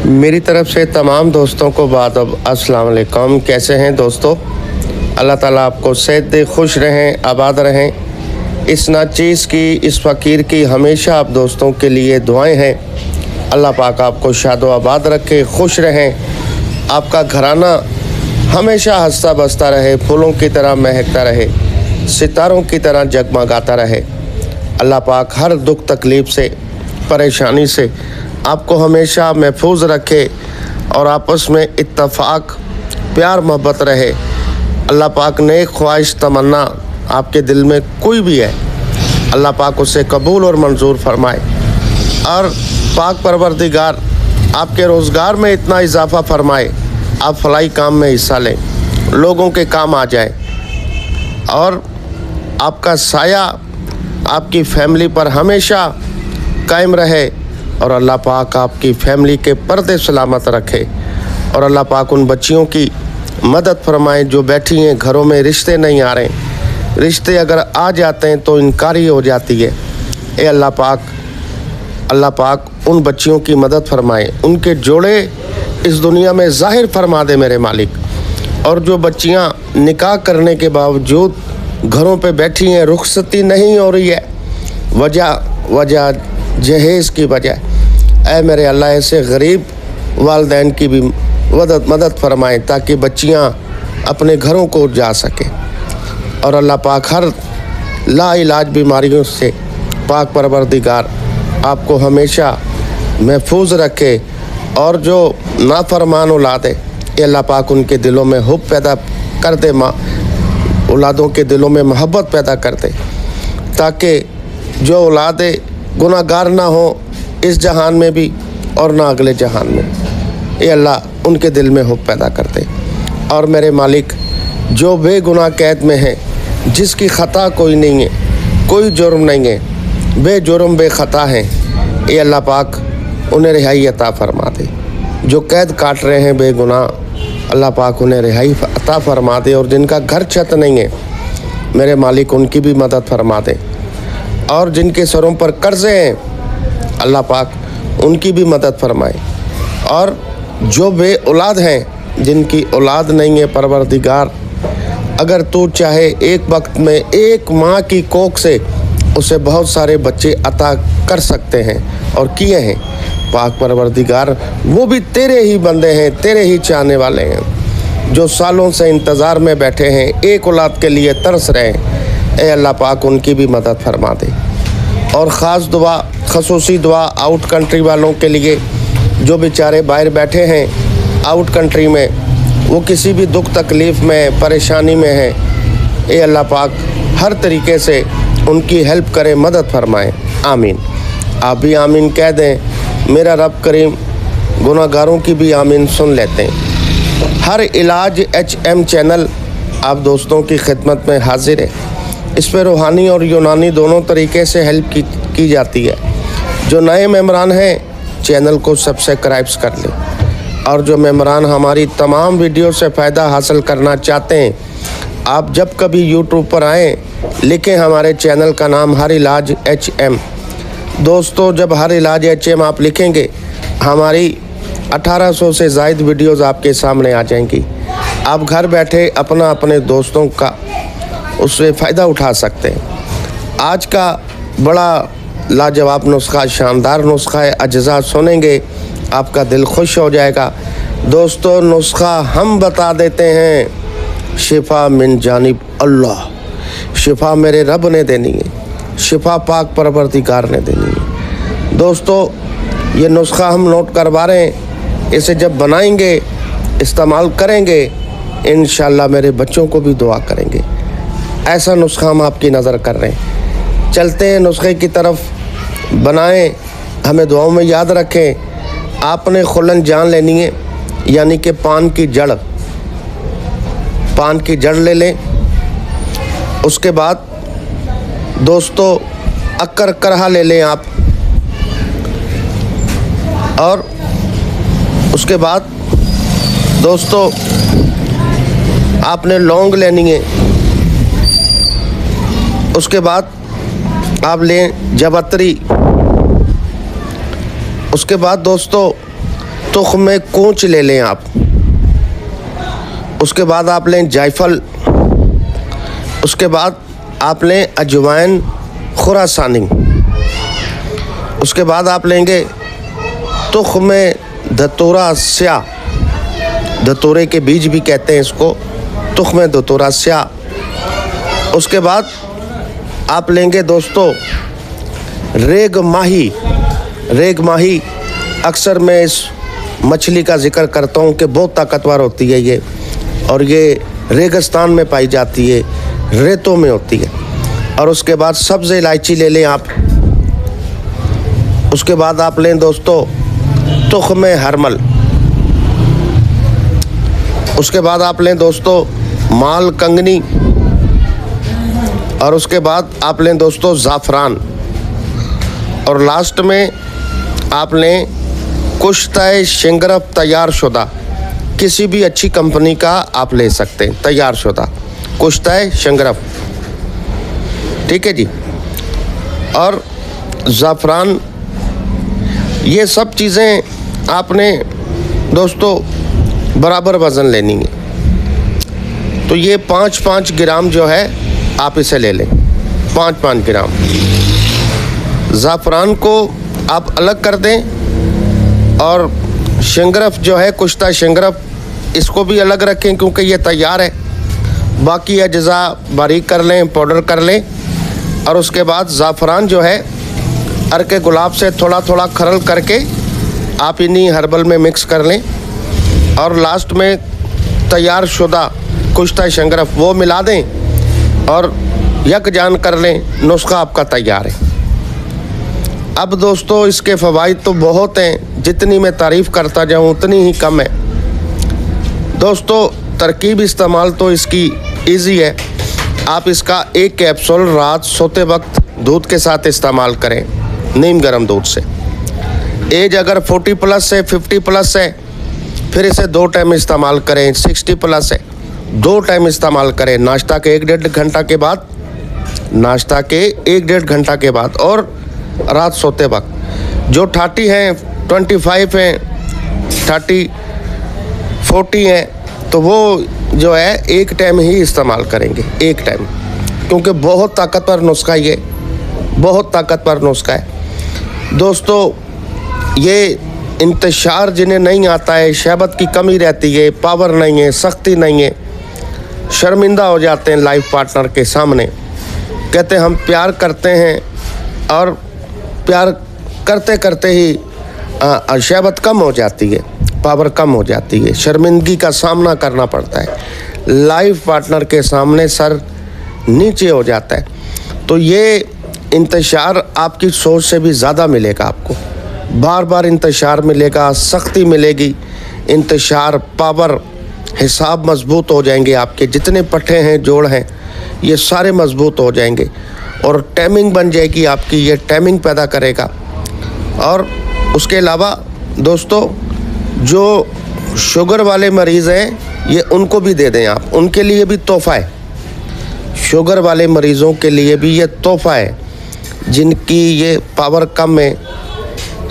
मेरी तरफ से तमाम दोस्तों को बादब अस्सलाम वालेकुम। कैसे हैं दोस्तों? अल्लाह ताला आपको सेहत दे, खुश रहें, आबाद रहें। इस नाचीज़ की, इस फ़कीर की हमेशा आप दोस्तों के लिए दुआएं हैं। अल्लाह पाक आपको शादो आबाद रखे, खुश रहें, आपका घराना हमेशा हंसता बसता रहे, फूलों की तरह महकता रहे, सितारों की तरह जगमगाता रहे। अल्लाह पाक हर दुख तकलीफ़ से, परेशानी से आपको हमेशा महफूज रखे और आपस में इत्तफाक, प्यार मोहब्बत रहे। अल्लाह पाक नेक ख्वाहिश तमन्ना आपके दिल में कोई भी है, अल्लाह पाक उसे कबूल और मंजूर फरमाए और पाक परवरदिगार आपके रोज़गार में इतना इजाफ़ा फरमाए, आप फलाई काम में हिस्सा लें, लोगों के काम आ जाए और आपका साया आपकी फैमिली पर हमेशा कायम रहे और अल्लाह पाक आपकी फैमिली के पर्दे सलामत रखे और अल्लाह पाक उन बच्चियों की मदद फरमाए जो बैठी हैं घरों में, रिश्ते नहीं आ रहे, रिश्ते अगर आ जाते हैं तो इनकारी हो जाती है। ए अल्लाह पाक उन बच्चियों की मदद फरमाए, उनके जोड़े इस दुनिया में ज़ाहिर फरमा दे मेरे मालिक। और जो बच्चियां निकाह करने के बावजूद घरों पे बैठी हैं, रुखसती नहीं हो रही है, वजह जहेज़ की वजह, ऐ मेरे अल्लाह ऐसे गरीब वालदैन की भी मदद फरमाएं ताकि बच्चियां अपने घरों को जा सकें। और अल्लाह पाक हर लाइलाज बीमारियों से पाक परवरदिगार आपको हमेशा महफूज रखे और जो नाफरमान औलाद है, ये अल्लाह पाक उनके दिलों में हुब पैदा कर दे, औलादों के दिलों में मोहब्बत पैदा कर दे ताकि जो औलादें गुनाहगार ना हो इस जहान में भी और ना अगले जहान में। ये अल्लाह उनके दिल में हुब पैदा कर दे। और मेरे मालिक जो बेगुनाह कैद में है, जिसकी ख़ता कोई नहीं है, कोई जुर्म नहीं है, बेजुर्म बेख़ता हैं, ये अल्लाह पाक उन्हें रिहाई अता फरमा दे। जो कैद काट रहे हैं बेगुनाह, अल्लाह पाक उन्हें रिहाई अता फरमा दे। और जिनका घर छत नहीं है, मेरे मालिक उनकी भी मदद फरमा दे। और जिनके सरों पर कर्ज़े हैं, अल्लाह पाक उनकी भी मदद फरमाए। और जो बे औलाद हैं, जिनकी औलाद नहीं है, परवरदिगार अगर तू चाहे एक वक्त में एक माँ की कोख से उसे बहुत सारे बच्चे अता कर सकते हैं और किए हैं। पाक परवरदिगार वो भी तेरे ही बंदे हैं, तेरे ही चाहने वाले हैं, जो सालों से इंतज़ार में बैठे हैं, एक औलाद के लिए तरस रहे हैं। ए अल्लाह पाक उनकी भी मदद फरमा दे। और ख़ास दुआ, खसूसी दुआ आउट कंट्री वालों के लिए जो बेचारे बाहर बैठे हैं आउट कंट्री में, वो किसी भी दुख तकलीफ़ में, परेशानी में हैं, ए अल्लाह पाक हर तरीके से उनकी हेल्प करे, मदद फरमाए। आमीन। आप भी आमीन कह दें। मेरा रब करीम गुनाहगारों की भी आमीन सुन लेते हैं। हर इलाज HM चैनल आप दोस्तों की खिदमत में हाजिर है। इस पर रूहानी और यूनानी दोनों तरीके से हेल्प की जाती है। जो नए मेम्बरान हैं, चैनल को सब्सक्राइब कर लें। और जो मेम्बरान हमारी तमाम वीडियो से फ़ायदा हासिल करना चाहते हैं, आप जब कभी यूट्यूब पर आएँ, लिखें हमारे चैनल का नाम हर इलाज HM। दोस्तों, जब हर इलाज HM आप लिखेंगे, हमारी 1800 से ज़ायद वीडियोज़ आपके सामने आ जाएंगी। आप घर बैठे अपने दोस्तों का उससे फ़ायदा उठा सकते हैं। आज का बड़ा लाजवाब नुस्खा, शानदार नुस्खा है। अज्जा सुनेंगे आपका दिल खुश हो जाएगा। दोस्तों, नुस्खा हम बता देते हैं, शिफा मिन जानिब अल्लाह। शिफा मेरे रब ने देनी है, शिफा पाक परवरदिगार ने देनी है। दोस्तों, ये नुस्खा हम नोट करवा रहे हैं, इसे जब बनाएंगे, इस्तेमाल करेंगे, इंशाल्लाह मेरे बच्चों को भी दुआ करेंगे। ऐसा नुस्खा हम आपकी नज़र कर रहे हैं। चलते हैं नुस्खे की तरफ, बनाएं, हमें दुआओं में याद रखें। आपने खुलन जान लेनी है, यानी कि पान की जड़ ले लें। उसके बाद दोस्तों अक्कर करहा ले लें आप। और उसके बाद दोस्तों आपने लौंग लेनी है। उसके बाद आप लें जवत्री। उसके बाद दोस्तों तुख्म कूंच ले लें आप। उसके बाद आप लें जायफल। उसके बाद आप लें अजवाइन खुरासानी। उसके बाद आप लेंगे तुख्म धतूरा स्याह, धतूरे के बीज भी कहते हैं इसको, तुख्म धतूरा स्याह। उसके बाद आप लेंगे दोस्तों रेग माही। रेग माही अक्सर मैं इस मछली का जिक्र करता हूँ कि बहुत ताकतवर होती है ये, और ये रेगिस्तान में पाई जाती है, रेतों में होती है। और उसके बाद सब्ज़ इलायची ले लें आप। उसके बाद आप लें दोस्तों तुख्म हरमल। उसके बाद आप लें दोस्तों माल कंगनी। और उसके बाद आप लें दोस्तों ज़ाफ़रान। और लास्ट में आप लें कुश्ते शिंगरफ तैयार शुदा, किसी भी अच्छी कंपनी का आप ले सकते हैं, तैयार शुदा कुश्ते शिंगरफ, ठीक है जी। और ज़ाफ़रान, ये सब चीज़ें आपने दोस्तों बराबर वज़न लेनी है। तो ये 5-5 ग्राम जो है आप इसे ले लें, 5-5 ग्राम। ज़ाफ़रान को आप अलग कर दें, और शिंगरफ जो है कुश्ता शिंगरफ, इसको भी अलग रखें क्योंकि ये तैयार है। बाकी अज्जा बारीक कर लें, पाउडर कर लें। और उसके बाद ज़ाफ़रान जो है अर्के गुलाब से थोड़ा थोड़ा खरल करके आप इन्हीं हर्बल में मिक्स कर लें। और लास्ट में तैयार शुदा कुश्ता शिंगरफ वो मिला दें और यकजान कर लें, नुस्खा आपका तैयार है। अब दोस्तों इसके फ़वाइद तो बहुत हैं, जितनी मैं तारीफ़ करता जाऊँ उतनी ही कम है। दोस्तों तरकीब इस्तेमाल तो इसकी इजी है। आप इसका एक कैप्सूल रात सोते वक्त दूध के साथ इस्तेमाल करें, नीम गर्म दूध से। एज अगर 40+ है, 50+ है, फिर इसे 2 टाइम इस्तेमाल करें। 60+ है, 2 टाइम इस्तेमाल करें, नाश्ता के 1-1.5 घंटा के बाद, नाश्ता के 1-1.5 घंटा के बाद, और रात सोते वक्त। जो 30 हैं, 25 हैं, 30, 40 हैं, तो वो जो है एक टाइम ही इस्तेमाल करेंगे, एक टाइम, क्योंकि बहुत ताकतवर नुस्खा ये, बहुत ताकतवर नुस्खा है। दोस्तों ये इंतशार जिन्हें नहीं आता है, शहबत की कमी रहती है, पावर नहीं है, सख्ती नहीं है, शर्मिंदा हो जाते हैं लाइफ पार्टनर के सामने, कहते हैं हम प्यार करते हैं, और प्यार करते करते ही शहबत कम हो जाती है, पावर कम हो जाती है, शर्मिंदगी का सामना करना पड़ता है, लाइफ पार्टनर के सामने सर नीचे हो जाता है। तो ये इंतशार आपकी सोच से भी ज़्यादा मिलेगा, आपको बार बार इंतशार मिलेगा, सख्ती मिलेगी, इंतशार, पावर, हिसाब मजबूत हो जाएंगे आपके, जितने पट्टे हैं, जोड़ हैं, ये सारे मजबूत हो जाएंगे। और टाइमिंग बन जाएगी आपकी, ये टाइमिंग पैदा करेगा। और उसके अलावा दोस्तों जो शुगर वाले मरीज़ हैं, ये उनको भी दे दें आप, उनके लिए भी तोहफ़ा है। शुगर वाले मरीज़ों के लिए भी ये तोहफ़ा है, जिनकी ये पावर कम है,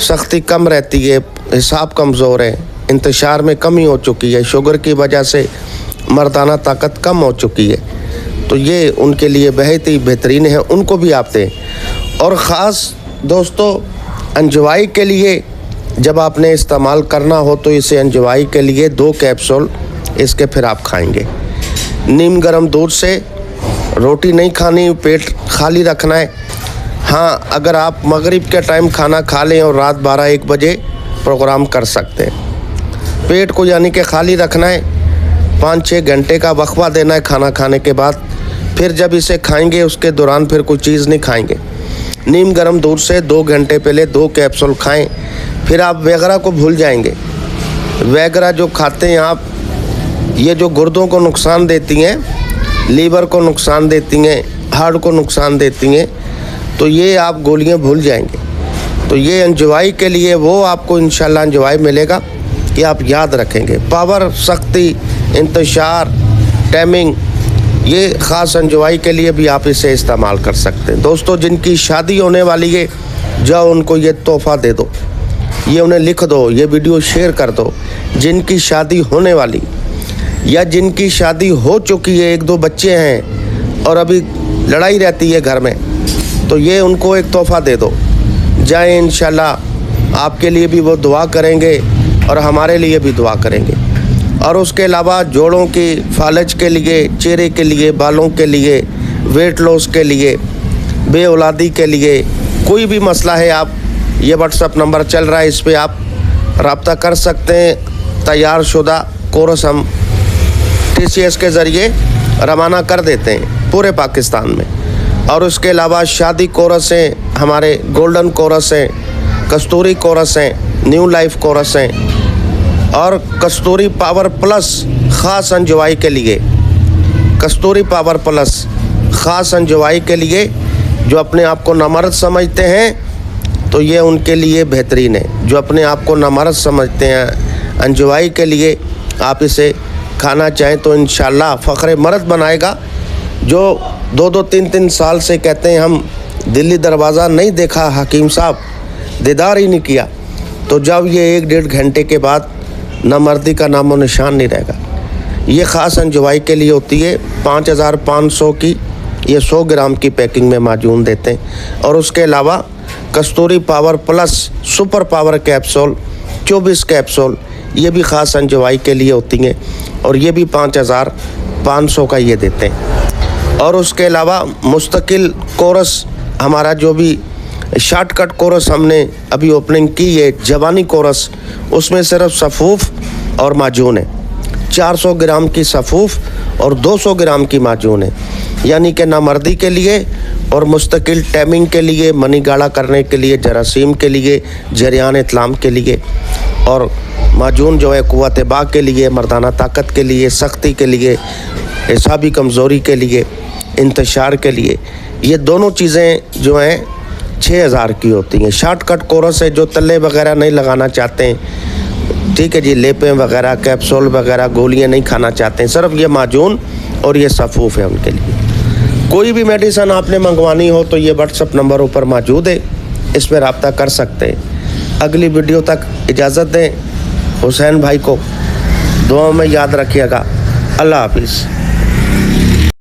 सख्ती कम रहती है, हिसाब कमज़ोर है, इंतशार में कमी हो चुकी है, शुगर की वजह से मर्दाना ताकत कम हो चुकी है, तो ये उनके लिए बहुत ही बेहतरीन है, उनको भी आप दें। और ख़ास दोस्तों अंजवाई के लिए जब आपने इस्तेमाल करना हो तो इसे अंजवाई के लिए 2 कैप्सूल इसके फिर आप खाएंगे। नीम गर्म दूध से रोटी नहीं खानी, पेट खाली रखना है। हाँ, अगर आप मगरिब के टाइम खाना खा लें और रात 12-1 बजे प्रोग्राम कर सकते हैं। पेट को यानी कि खाली रखना है, 5-6 घंटे का वक्फा देना है खाना खाने के बाद, फिर जब इसे खाएंगे उसके दौरान फिर कोई चीज़ नहीं खाएंगे। नीम गर्म दूध से 2 घंटे पहले 2 कैप्सूल खाएं, फिर आप वगैरह को भूल जाएंगे। वगैरह जो खाते हैं आप, ये जो गुर्दों को नुकसान देती हैं, लीवर को नुकसान देती हैं, हार्ट को नुकसान देती हैं, तो ये आप गोलियां भूल जाएंगे। तो ये अंजवाई के लिए वो आपको इंशाल्लाह अंजवाई मिलेगा कि आप याद रखेंगे। पावर, सख्ती, इंतशार, टाइमिंग, ये ख़ास अंजवाई के लिए भी आप इसे इस्तेमाल कर सकते हैं। दोस्तों जिनकी शादी होने वाली है, जाओ उनको ये तोहफ़ा दे दो, ये उन्हें लिख दो, ये वीडियो शेयर कर दो। जिनकी शादी होने वाली या जिनकी शादी हो चुकी है, 1-2 बच्चे हैं और अभी लड़ाई रहती है घर में, तो ये उनको एक तोहफ़ा दे दो। जाए इंशाल्लाह आपके लिए भी वो दुआ करेंगे और हमारे लिए भी दुआ करेंगे। और उसके अलावा जोड़ों की फालज के लिए, चेहरे के लिए, बालों के लिए, वेट लॉस के लिए, बे औलादी के लिए, कोई भी मसला है, आप ये व्हाट्सअप नंबर चल रहा है, इस पे आप रब्ता कर सकते हैं। तैयार शुदा कोर्स हम TCS के ज़रिए रवाना कर देते हैं पूरे पाकिस्तान में। और उसके अलावा शादी कोर्स हैं, हमारे गोल्डन कोर्स हैं, कस्तूरी कोर्स हैं, न्यू लाइफ कोर्स हैं और कस्तूरी पावर प्लस ख़ास अंजवाई के लिए, कस्तूरी पावर प्लस ख़ास अंजवाई के लिए जो अपने आप को नामर्द समझते हैं तो ये उनके लिए बेहतरीन है। जो अपने आप को नामर्द समझते हैं, अंजवाई के लिए आप इसे खाना चाहें तो इंशाल्लाह फ़ख्र मर्द बनाएगा। जो 2-2, 3-3 साल से कहते हैं हम दिल्ली दरवाज़ा नहीं देखा हकीम साहब, दीदार ही नहीं किया, तो जब ये 1-1.5 घंटे के बाद नामर्दी का नामो निशान नहीं रहेगा। ये ख़ास अंजवाई के लिए होती है। 5500 की ये 100 ग्राम की पैकिंग में माजून देते हैं। और उसके अलावा Kasturi power plus super power capsule 24 capsule, ये भी ख़ास अंजवाई के लिए होती हैं और ये भी 5500 का ये देते हैं। और उसके अलावा मुस्तकिल कोर्स, हमारा जो भी शॉर्टकट कोर्स हमने अभी ओपनिंग की है, जवानी कोर्स, उसमें सिर्फ सफ़ूफ़ और माजून है। 400 ग्राम की सफ़ूफ़ और 200 ग्राम की माजून है, यानी कि नामर्दी के लिए और मुस्तकिल टैमिंग के लिए, मनी गाढ़ा करने के लिए, जरासीम के लिए, जरियान इतलाम के लिए। और माजून जो है क़ुव्वत बा के लिए, मर्दाना ताकत के लिए, सख्ती के लिए, हिसाबी कमज़ोरी के लिए, इंतशार के लिए। ये दोनों चीज़ें जो हैं 6000 की होती हैं। शॉर्टकट कोर्स है, जो तले वगैरह नहीं लगाना चाहते हैं, ठीक है जी, लेपें वगैरह, कैप्सूल वगैरह, गोलियां नहीं खाना चाहते हैं, सिर्फ ये माजून और ये सफ़ूफ़ है उनके लिए। कोई भी मेडिसन आपने मंगवानी हो तो ये व्हाट्सअप नंबर ऊपर मौजूद है, इस पर रब्ता कर सकते हैं। अगली वीडियो तक इजाज़त दें। हुसैन भाई को दुआओं में याद रखिएगा। अल्लाह हाफिज़।